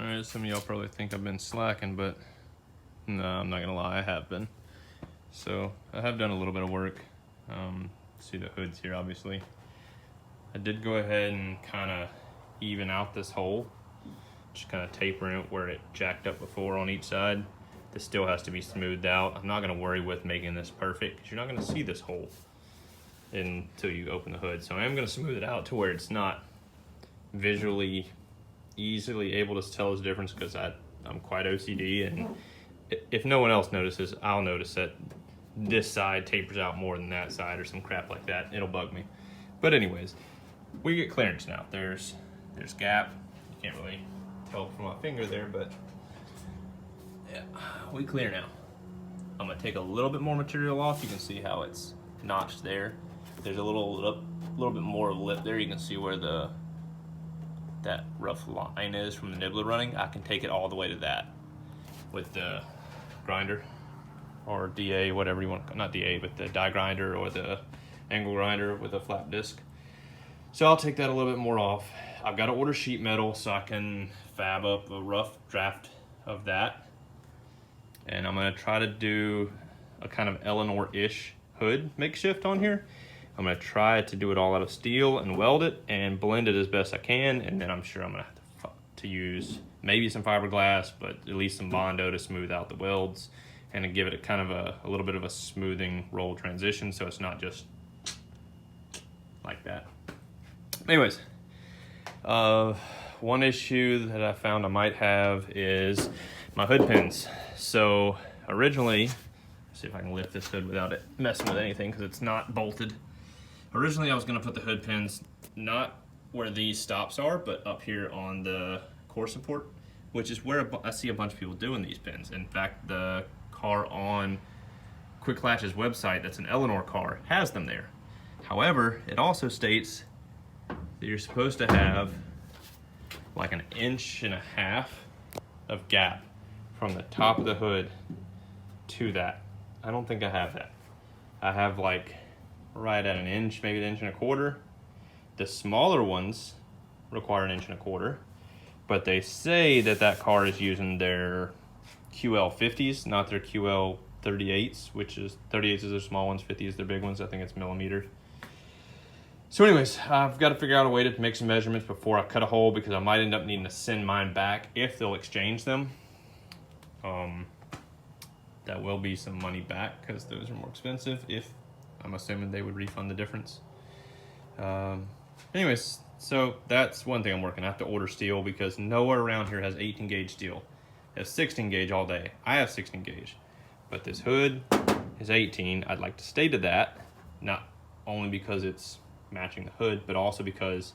Alright, some of y'all probably think I've been slacking, but no, I'm not gonna lie, I have been. So I have done a little bit of work. See the hoods here, obviously. I did go ahead and kind of even out this hole, just kind of tapering it where it jacked up before on each side. This still has to be smoothed out. I'm not gonna worry with making this perfect because you're not gonna see this hole until you open the hood. So I am gonna smooth it out to where it's not visually easily able to tell the difference, because I'm quite OCD, and if no one else notices, I'll notice that this side tapers out more than that side or some crap like that. It'll bug me. But anyways, we get clearance now. There's gap. You can't really tell from my finger there, but yeah, we clear now. I'm gonna take a little bit more material off. You can see how it's notched there. There's a little bit more lip there. You can see where that rough line is from the nibbler running. I can take it all the way to that with the grinder or DA, whatever you want, not DA, but the die grinder or the angle grinder with a flat disc. So I'll take that a little bit more off. I've got to order sheet metal so I can fab up a rough draft of that. And I'm gonna try to do a kind of Eleanor-ish hood makeshift on here. I'm gonna try to do it all out of steel and weld it and blend it as best I can, and then I'm sure I'm gonna have to use maybe some fiberglass, but at least some Bondo to smooth out the welds and to give it a kind of a little bit of a smoothing roll transition so it's not just like that. Anyways, one issue that I found I might have is my hood pins. So originally, let's see if I can lift this hood without it messing with anything because it's not bolted. Originally, I was going to put the hood pins not where these stops are, but up here on the core support, which is where I see a bunch of people doing these pins. In fact, the car on Quick Latch's website, that's an Eleanor car, has them there. However, it also states that you're supposed to have like 1.5 inches of gap from the top of the hood to that. I don't think I have that. I have like right at 1 inch, maybe 1.25 inches. The smaller ones require 1.25 inches, but they say that car is using their QL 50s, not their QL 38s, which is 38s is their small ones, 50s their big ones. I think it's millimeter. So anyways, I've got to figure out a way to make some measurements before I cut a hole, because I might end up needing to send mine back if they'll exchange them. That will be some money back because those are more expensive. If I'm assuming they would refund the difference. Anyways, so that's one thing I'm working. I have to order steel because nowhere around here has 18 gauge steel. It has 16 gauge all day. I have 16 gauge, but this hood is 18. I'd like to stay to that, not only because it's matching the hood, but also because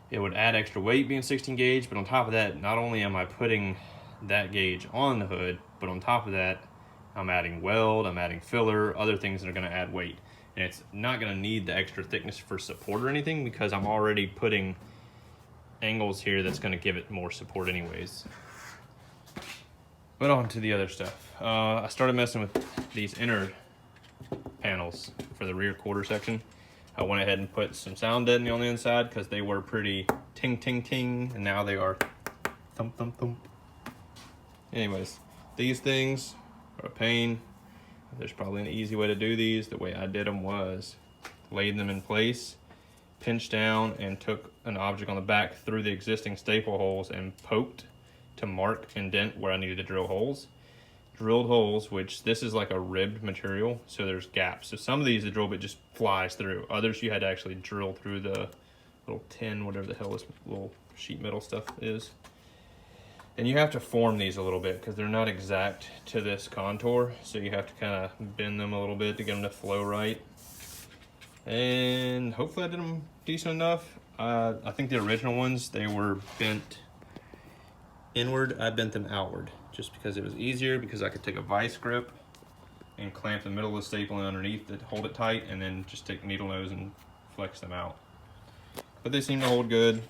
it would add extra weight being 16 gauge. But on top of that, not only am I putting that gauge on the hood, but on top of that, I'm adding weld, I'm adding filler, other things that are gonna add weight. And it's not gonna need the extra thickness for support or anything because I'm already putting angles here that's gonna give it more support anyways. But on to the other stuff. I started messing with these inner panels for the rear quarter section. I went ahead and put some sound deadening on the inside because they were pretty ting, ting, ting, and now they are thump, thump, thump. Anyways, these things are a pain. There's probably an easy way to do these. The way I did them was laid them in place, pinched down, and took an object on the back through the existing staple holes and poked to mark and dent where I needed to drill holes. Drilled holes, which this is like a ribbed material, so there's gaps. So some of these, the drill bit just flies through. Others, you had to actually drill through the little tin, whatever the hell this little sheet metal stuff is. And you have to form these a little bit because they're not exact to this contour. So you have to kind of bend them a little bit to get them to flow right. And hopefully I did them decent enough. I think the original ones, they were bent inward. I bent them outward just because it was easier, because I could take a vice grip and clamp the middle of the staple in underneath to hold it tight, and then just take needle nose and flex them out. But they seem to hold good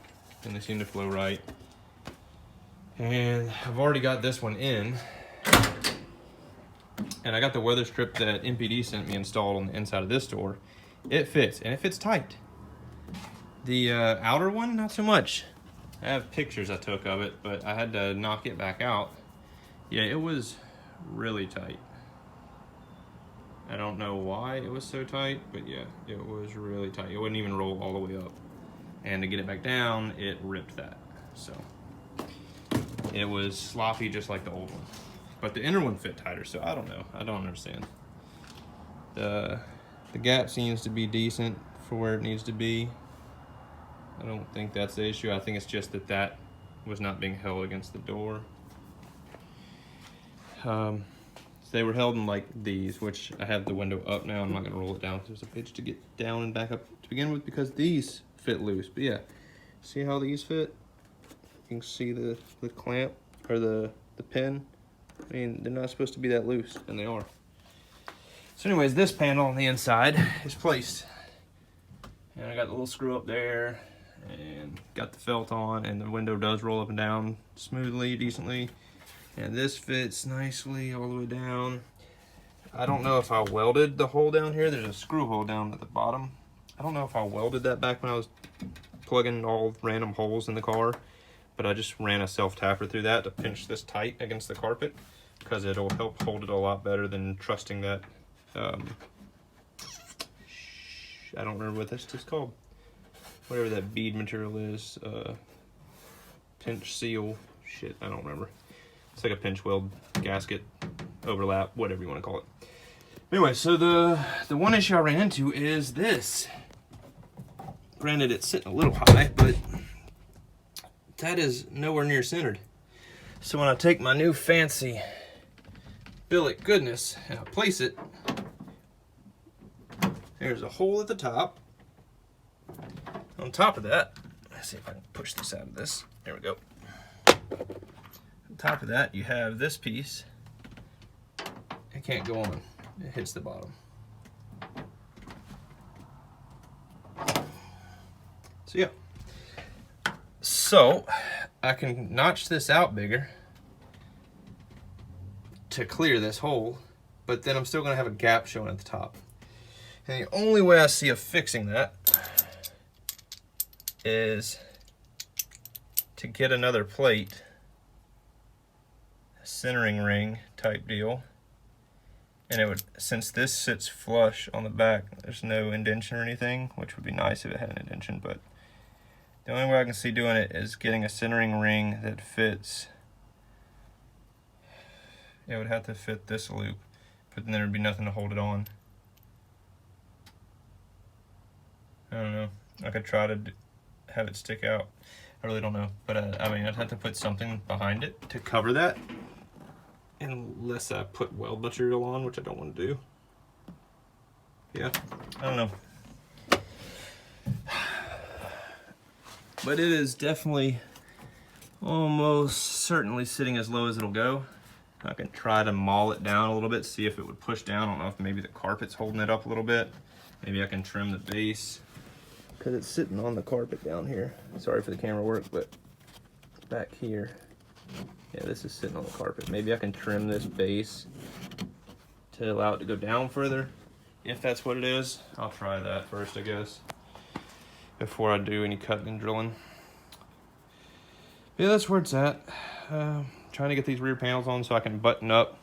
and they seem to flow right. And I've already got this one in, and I got the weather strip that MPD sent me installed on the inside of this door. It fits, and it fits tight. The outer one, not so much. I have pictures I took of it, but I had to knock it back out. Yeah, it was really tight. I don't know why it was so tight, but yeah, it was really tight. It wouldn't even roll all the way up. And to get it back down, it ripped that. So it was sloppy just like the old one. But the inner one fit tighter, so I don't know. I don't understand. The gap seems to be decent for where it needs to be. I don't think that's the issue. I think it's just that was not being held against the door. So they were held in like these, which I have the window up now. I'm not gonna roll it down. There's a pitch to get down and back up to begin with because these fit loose. But yeah, see how these fit? You can see the clamp or the pin. I mean, they're not supposed to be that loose, and they are. So anyways, this panel on the inside is placed. And I got the little screw up there and got the felt on, and the window does roll up and down smoothly, decently. And this fits nicely all the way down. I don't know if I welded the hole down here. There's a screw hole down at the bottom. I don't know if I welded that back when I was plugging all random holes in the car, but I just ran a self-tapper through that to pinch this tight against the carpet because it'll help hold it a lot better than trusting that, I don't remember what this is called. Whatever that bead material is, pinch seal, shit, I don't remember. It's like a pinch weld, gasket, overlap, whatever you want to call it. Anyway, so the one issue I ran into is this. Granted, it's sitting a little high, but that is nowhere near centered. So when I take my new fancy billet goodness and I place it, there's a hole at the top. On top of that, let's see if I can push this out of this. There we go. On top of that, you have this piece. It can't go on. It hits the bottom. So yeah. So I can notch this out bigger to clear this hole, but then I'm still gonna have a gap showing at the top. And the only way I see of fixing that is to get another plate, a centering ring type deal. And it would, since this sits flush on the back, there's no indention or anything, which would be nice if it had an indention, but the only way I can see doing it is getting a centering ring that fits. It would have to fit this loop, but then there would be nothing to hold it on. I don't know. I could try to have it stick out. I really don't know, but I mean, I'd have to put something behind it to cover that, unless I put weld material on, which I don't want to do. Yeah, I don't know. But it is definitely almost certainly sitting as low as it'll go. I can try to maul it down a little bit, see if it would push down. I don't know if maybe the carpet's holding it up a little bit. Maybe I can trim the base, because it's sitting on the carpet down here. Sorry for the camera work, but back here, yeah, this is sitting on the carpet. Maybe I can trim this base to allow it to go down further. If that's what it is, I'll try that first, I guess, before I do any cutting and drilling. But yeah, that's where it's at. Trying to get these rear panels on so I can button up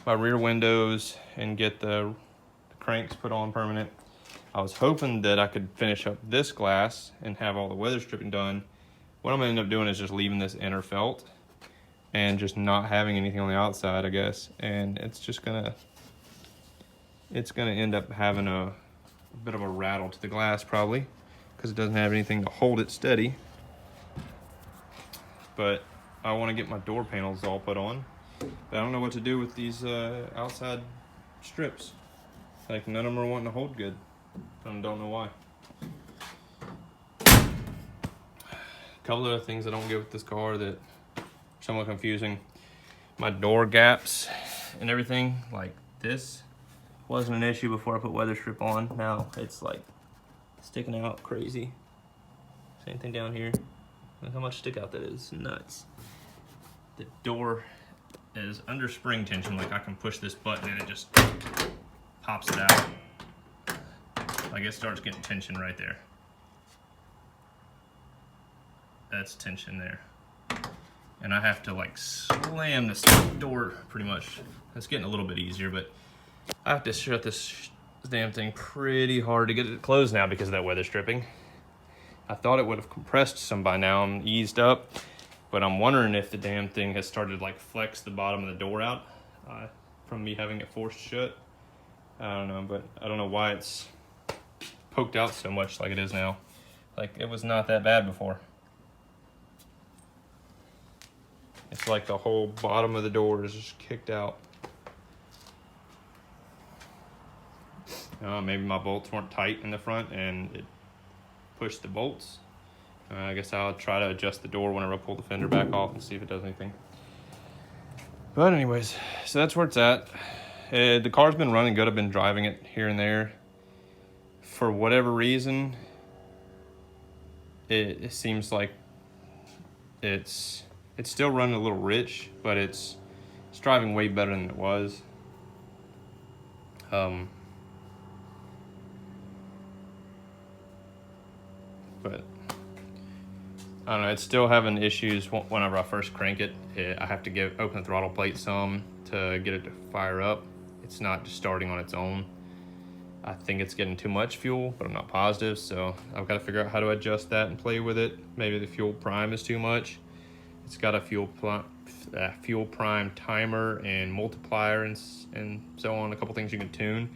my rear windows and get the cranks put on permanent. I was hoping that I could finish up this glass and have all the weather stripping done. What I'm gonna end up doing is just leaving this inner felt and just not having anything on the outside, I guess. And it's gonna end up having a bit of a rattle to the glass probably, because it doesn't have anything to hold it steady. But I want to get my door panels all put on, but I don't know what to do with these outside strips. Like, none of them are wanting to hold good. I don't know why. A couple other things I don't get with this car that are somewhat confusing. My door gaps and everything, like this, wasn't an issue before I put weather strip on. Now it's like sticking out crazy. Same thing down here. Look how much stick out that is. Nuts. The door is under spring tension. Like, I can push this button and it just pops it out. Like, it starts getting tension right there. that's tension there. And I have to like slam this door pretty much. It's getting a little bit easier, but I have to shut this damn thing pretty hard to get it closed now because of that weather stripping. I thought it would have compressed some by now and eased up, but I'm wondering if the damn thing has started to like flex the bottom of the door out from me having it forced shut. I don't know, but I don't know why it's poked out so much like it is now. Like, it was not that bad before. It's like the whole bottom of the door is just kicked out. Maybe my bolts weren't tight in the front and it pushed the bolts. I guess I'll try to adjust the door whenever I pull the fender back off and see if it does anything. But anyways, so that's where it's at. The car's been running good. I've been driving it here and there. For whatever reason, it seems like it's still running a little rich, but it's driving way better than it was. But I don't know, it's still having issues whenever I first crank it. I have to open the throttle plate some to get it to fire up. It's not just starting on its own. I think it's getting too much fuel, but I'm not positive, so I've got to figure out how to adjust that and play with it. Maybe the fuel prime is too much. It's got a fuel prime timer and multiplier and so on, a couple things you can tune.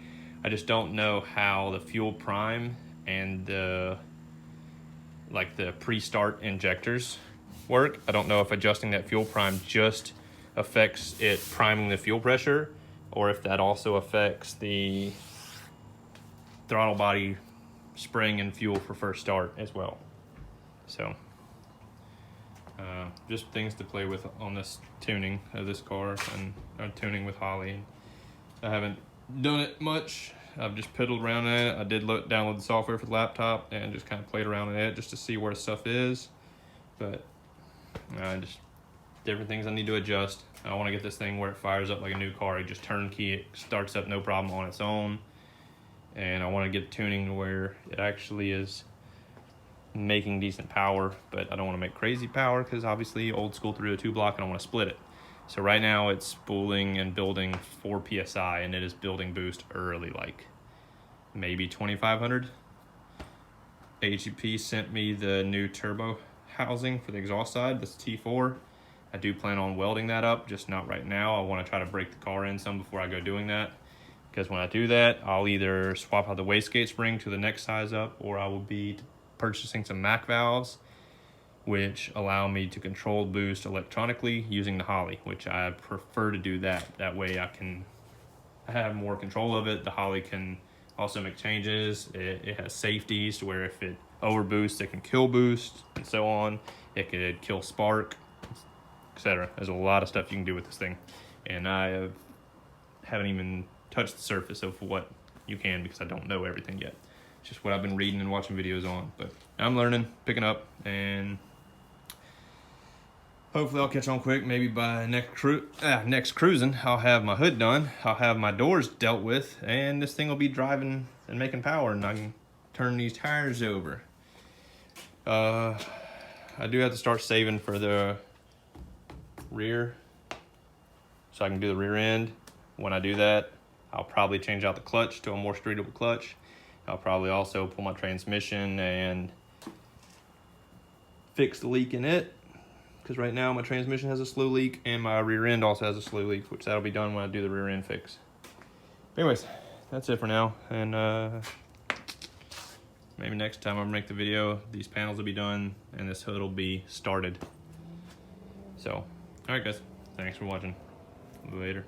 I just don't know how the fuel prime and the pre-start injectors work. I don't know if adjusting that fuel prime just affects it priming the fuel pressure, or if that also affects the throttle body spring and fuel for first start as well. So just things to play with on this tuning of this car and tuning with Holly. I haven't done it much. I've just piddled around in it. I did download the software for the laptop and just kind of played around in it just to see where stuff is. But just different things I need to adjust. I want to get this thing where it fires up like a new car. You just turnkey, it starts up no problem on its own. And I want to get tuning to where it actually is making decent power, but I don't want to make crazy power because obviously old school 302 block, I don't want to split it. So right now it's spooling and building 4 PSI and it is building boost early, like maybe 2,500. HEP sent me the new turbo housing for the exhaust side, this T4. I do plan on welding that up, just not right now. I want to try to break the car in some before I go doing that, because when I do that, I'll either swap out the wastegate spring to the next size up, or I will be purchasing some MAC valves, which allow me to control boost electronically using the Holly, which I prefer to do that. That way I have more control of it. The Holly can also make changes. It has safeties to where if it overboosts, it can kill boost and so on. It could kill spark, etc. There's a lot of stuff you can do with this thing. And I haven't even touched the surface of what you can because I don't know everything yet. It's just what I've been reading and watching videos on. But I'm learning, picking up, and hopefully I'll catch on quick. Maybe by next cruising, I'll have my hood done. I'll have my doors dealt with, and this thing will be driving and making power, and I can turn these tires over. I do have to start saving for the rear, so I can do the rear end. When I do that, I'll probably change out the clutch to a more streetable clutch. I'll probably also pull my transmission and fix the leak in it, because right now my transmission has a slow leak and my rear end also has a slow leak, which that'll be done when I do the rear end fix. But anyways, that's it for now, and maybe next time I'll make the video, these panels will be done and this hood will be started. So, alright guys, thanks for watching. Later.